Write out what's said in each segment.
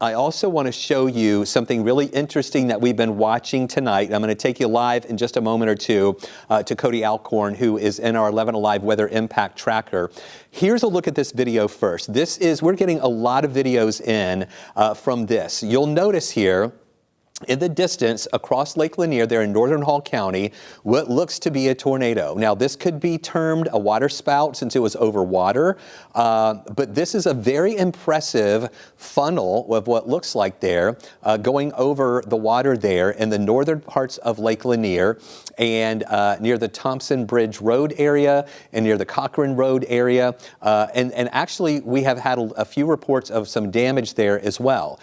I also want to show you something really interesting that we've been watching tonight. I'm going to take you live in just a moment or two to Cody Alcorn, who is in our 11 Alive Weather Impact Tracker. Here's a look at this video first. We're getting a lot of videos in from this. You'll notice here, in the distance across Lake Lanier there in northern Hall County, what looks to be a tornado. Now this could be termed a waterspout since it was over water, but this is a very impressive funnel of what looks like there going over the water there in the northern parts of Lake Lanier and near the Thompson Bridge Road area and near the Cochran Road area. And actually we have had a few reports of some damage there as well.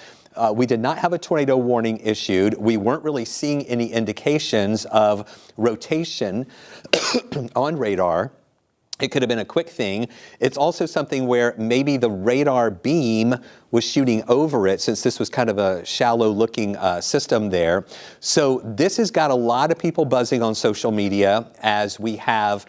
We did not have a tornado warning issued. We weren't really seeing any indications of rotation on radar. It could have been a quick thing. It's also something where maybe the radar beam was shooting over it since this was kind of a shallow looking system there. So this has got a lot of people buzzing on social media as we have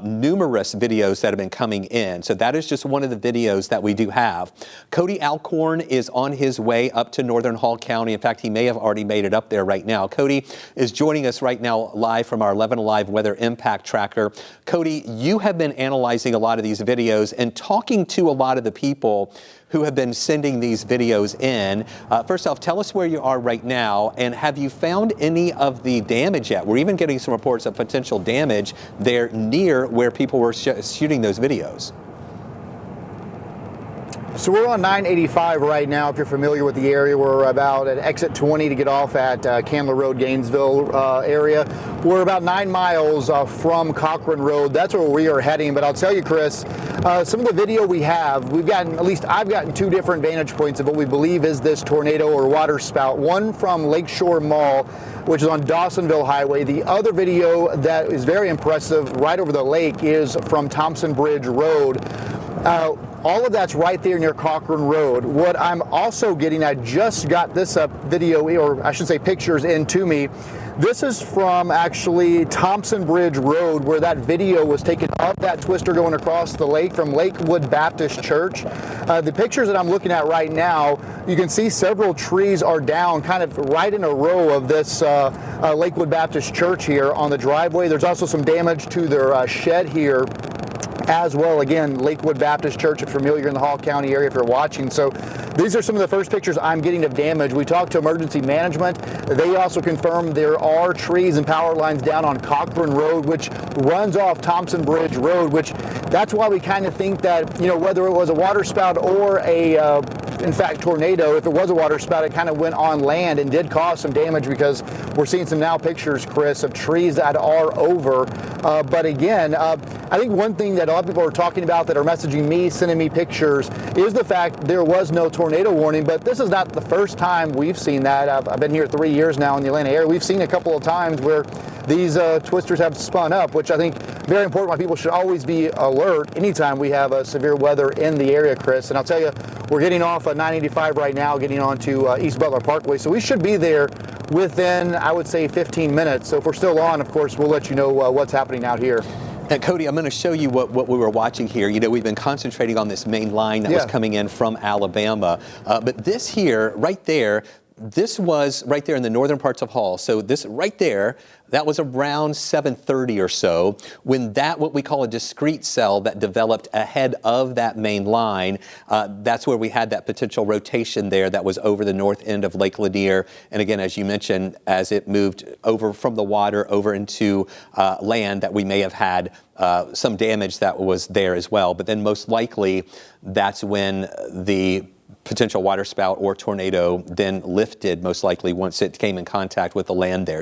numerous videos that have been coming in. So that is just one of the videos that we do have. Cody Alcorn is on his way up to northern Hall County. In fact, he may have already made it up there right now. Cody is joining us right now live from our 11 Alive Weather Impact Tracker. Cody, you have been analyzing a lot of these videos and talking to a lot of the people who have been sending these videos in. First off, tell us where you are right now, and have you found any of the damage yet? We're even getting some reports of potential damage there near where people were shooting those videos. So we're on 985 right now. If you're familiar with the area, we're about at exit 20 to get off at Candler Road, Gainesville area. We're about 9 miles from Cochran Road. That's where we are heading. But I'll tell you, Chris, some of the video we have, we've gotten, at least I've gotten 2 different vantage points of what we believe is this tornado or water spout. One from Lakeshore Mall, which is on Dawsonville Highway. The other video that is very impressive right over the lake is from Thompson Bridge Road. All of that's right there near Cochran Road. What I'm also getting, I just got this video, or I should say pictures into me. This is from actually Thompson Bridge Road, where that video was taken of that twister going across the lake from Lakewood Baptist Church. The pictures that I'm looking at right now, you can see several trees are down kind of right in a row of this Lakewood Baptist Church here on the driveway. There's also some damage to their shed here as well. Again, Lakewood Baptist Church, if you're familiar in the Hall County area, if you're watching. So these are some of the first pictures I'm getting of damage. We talked to emergency management. They also confirmed there are trees and power lines down on Cochran Road, which runs off Thompson Bridge Road, which that's why we kind of think that, you know, whether it was a water spout or a, in fact, tornado, if it was a water spout, it kind of went on land and did cause some damage, because we're seeing some now pictures, Chris, of trees that are over. But again, I think one thing that a lot of people are talking about that are messaging me, sending me pictures, is the fact there was no tornado warning. But this is not the first time we've seen that. I've been here 3 years now in the Atlanta area. We've seen a couple of times where these twisters have spun up, which I think very important why people should always be alert anytime we have severe weather in the area, Chris. And I'll tell you, we're getting off 985 right now, getting on to East Butler Parkway. So we should be there within, I would say, 15 minutes. So if we're still on, of course, we'll let you know what's happening out here. And Cody, I'm going to show you what we were watching here. You know, we've been concentrating on this main line that was coming in from Alabama. But this here, right there, this was right there in the northern parts of Hall. So this right there, that was around 7:30 or so when that, what we call a discrete cell that developed ahead of that main line, that's where we had that potential rotation there that was over the north end of Lake Lanier. And again, as you mentioned, as it moved over from the water over into land, that we may have had some damage that was there as well. But then most likely that's when the potential waterspout or tornado then lifted, most likely once it came in contact with the land there.